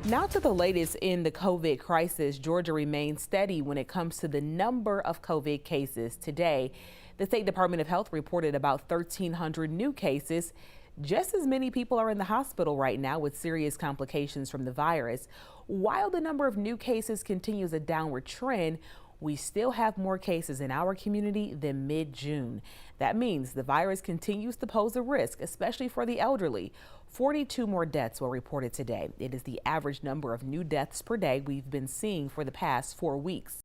Now to the latest in the COVID crisis. Georgia remains steady when it comes to the number of COVID cases. Today, the State Department of Health reported about 1,300 new cases. Just as many people are in the hospital right now with serious complications from the virus. While the number of new cases continues a downward trend, we still have more cases in our community than mid-June. That means the virus continues to pose a risk, especially for the elderly. 42 more deaths were reported today. It is the average number of new deaths per day we've been seeing for the past 4 weeks.